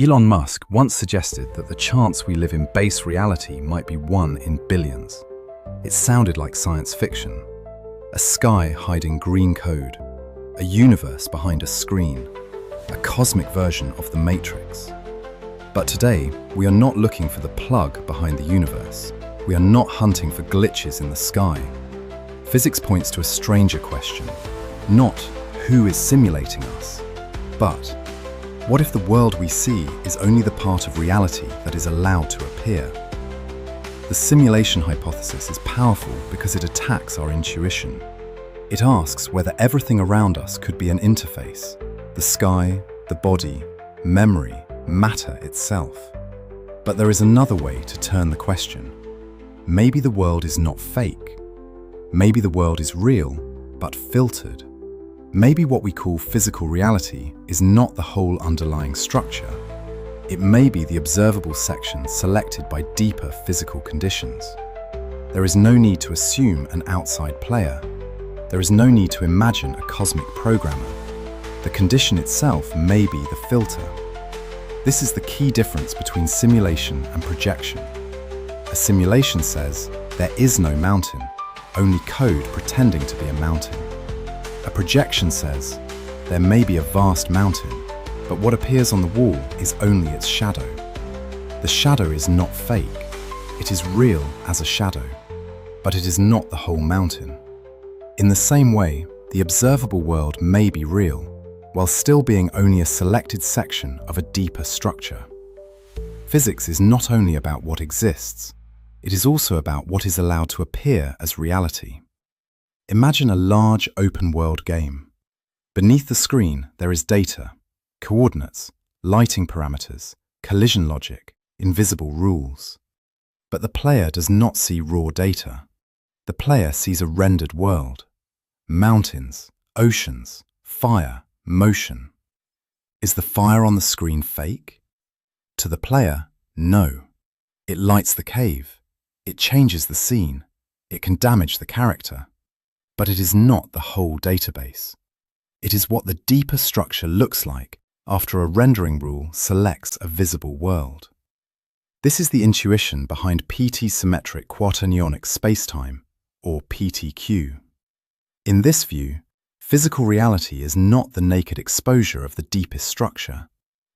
Elon Musk once suggested that the chance we live in base reality might be 1 in billions. It sounded like science fiction. A sky hiding green code, a universe behind a screen, a cosmic version of the Matrix. But today, we are not looking for the plug behind the universe. We are not hunting for glitches in the sky. Physics points to a stranger question, not who is simulating us, but what if the world we see is only the part of reality that is allowed to appear? The simulation hypothesis is powerful because it attacks our intuition. It asks whether everything around us could be an interface, the sky, the body, memory, matter itself. But there is another way to turn the question. Maybe the world is not fake. Maybe the world is real, but filtered. Maybe what we call physical reality is not the whole underlying structure. It may be the observable section selected by deeper physical conditions. There is no need to assume an outside player. There is no need to imagine a cosmic programmer. The condition itself may be the filter. This is the key difference between simulation and projection. A simulation says there is no mountain, only code pretending to be a mountain. A projection says there may be a vast mountain, but what appears on the wall is only its shadow. The shadow is not fake. It is real as a shadow, but it is not the whole mountain. In the same way, the observable world may be real, while still being only a selected section of a deeper structure. Physics is not only about what exists, it is also about what is allowed to appear as reality. Imagine a large open-world game. Beneath the screen, there is data, coordinates, lighting parameters, collision logic, invisible rules. But the player does not see raw data. The player sees a rendered world. Mountains, oceans, fire, motion. Is the fire on the screen fake? To the player, no. It lights the cave. It changes the scene. It can damage the character. But it is not the whole database. It is what the deeper structure looks like after a rendering rule selects a visible world. This is the intuition behind PT-symmetric quaternionic spacetime, or PTQ. In this view, physical reality is not the naked exposure of the deepest structure.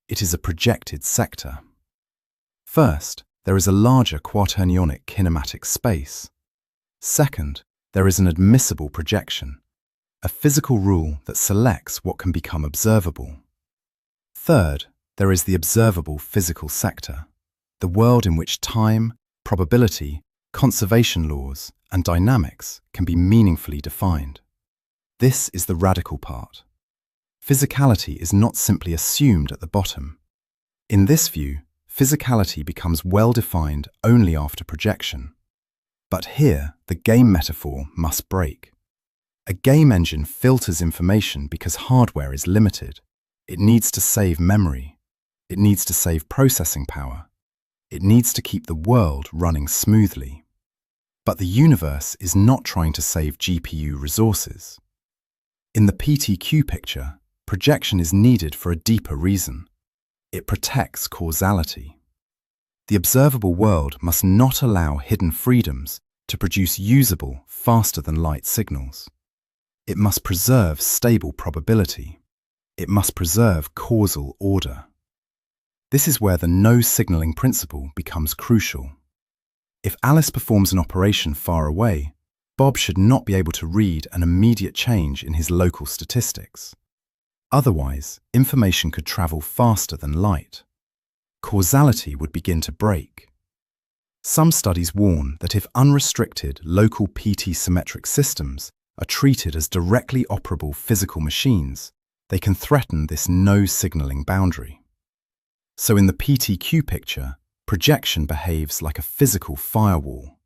It is a projected sector. First, there is a larger quaternionic kinematic space. Second, there is an admissible projection, a physical rule that selects what can become observable. Third, there is the observable physical sector, the world in which time, probability, conservation laws, and dynamics can be meaningfully defined. This is the radical part. Physicality is not simply assumed at the bottom. In this view, physicality becomes well-defined only after projection. But here, the game metaphor must break. A game engine filters information because hardware is limited. It needs to save memory. It needs to save processing power. It needs to keep the world running smoothly. But the universe is not trying to save GPU resources. In the PTQ picture, projection is needed for a deeper reason. It protects causality. The observable world must not allow hidden freedoms to produce usable, faster-than-light signals. It must preserve stable probability. It must preserve causal order. This is where the no-signaling principle becomes crucial. If Alice performs an operation far away, Bob should not be able to read an immediate change in his local statistics. Otherwise, information could travel faster than light. Causality would begin to break. Some studies warn that if unrestricted local PT-symmetric systems are treated as directly operable physical machines, they can threaten this no-signaling boundary. So in the PTQ picture, projection behaves like a physical firewall.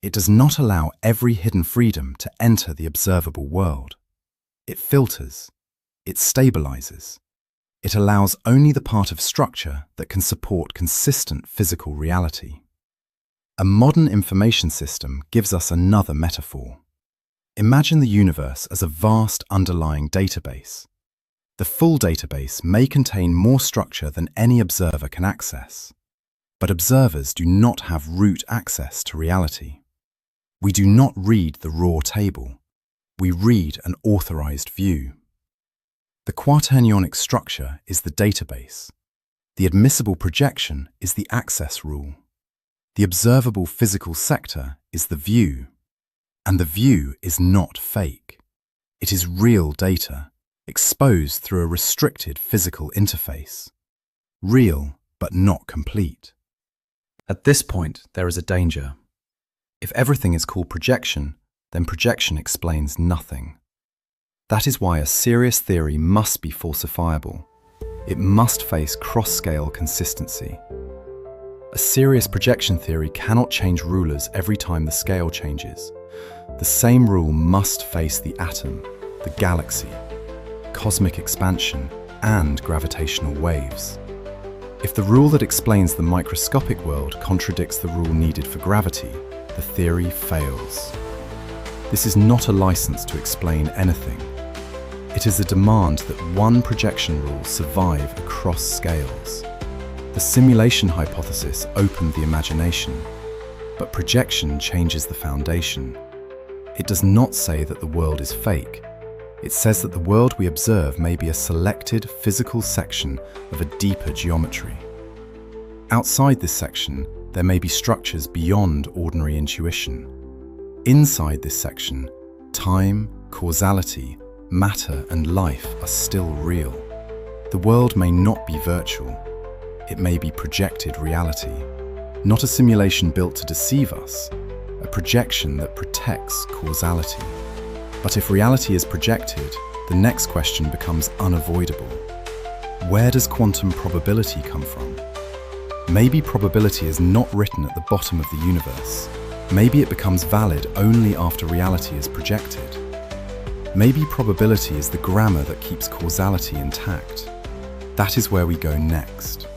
It does not allow every hidden freedom to enter the observable world. It filters. It stabilizes. It allows only the part of structure that can support consistent physical reality. A modern information system gives us another metaphor. Imagine the universe as a vast underlying database. The full database may contain more structure than any observer can access, but observers do not have root access to reality. We do not read the raw table. We read an authorized view. The quaternionic structure is the database. The admissible projection is the access rule. The observable physical sector is the view. And the view is not fake. It is real data, exposed through a restricted physical interface. Real, but not complete. At this point, there is a danger. If everything is called projection, then projection explains nothing. That is why a serious theory must be falsifiable. It must face cross-scale consistency. A serious projection theory cannot change rulers every time the scale changes. The same rule must face the atom, the galaxy, cosmic expansion, and gravitational waves. If the rule that explains the microscopic world contradicts the rule needed for gravity, the theory fails. This is not a license to explain anything. It is a demand that one projection rule survive across scales. The simulation hypothesis opened the imagination, but projection changes the foundation. It does not say that the world is fake. It says that the world we observe may be a selected physical section of a deeper geometry. Outside this section, there may be structures beyond ordinary intuition. Inside this section, time, causality, matter, and life are still real. The world may not be virtual. It may be projected reality. Not a simulation built to deceive us, a projection that protects causality. But if reality is projected, the next question becomes unavoidable. Where does quantum probability come from? Maybe probability is not written at the bottom of the universe. Maybe it becomes valid only after reality is projected. Maybe probability is the grammar that keeps causality intact. That is where we go next.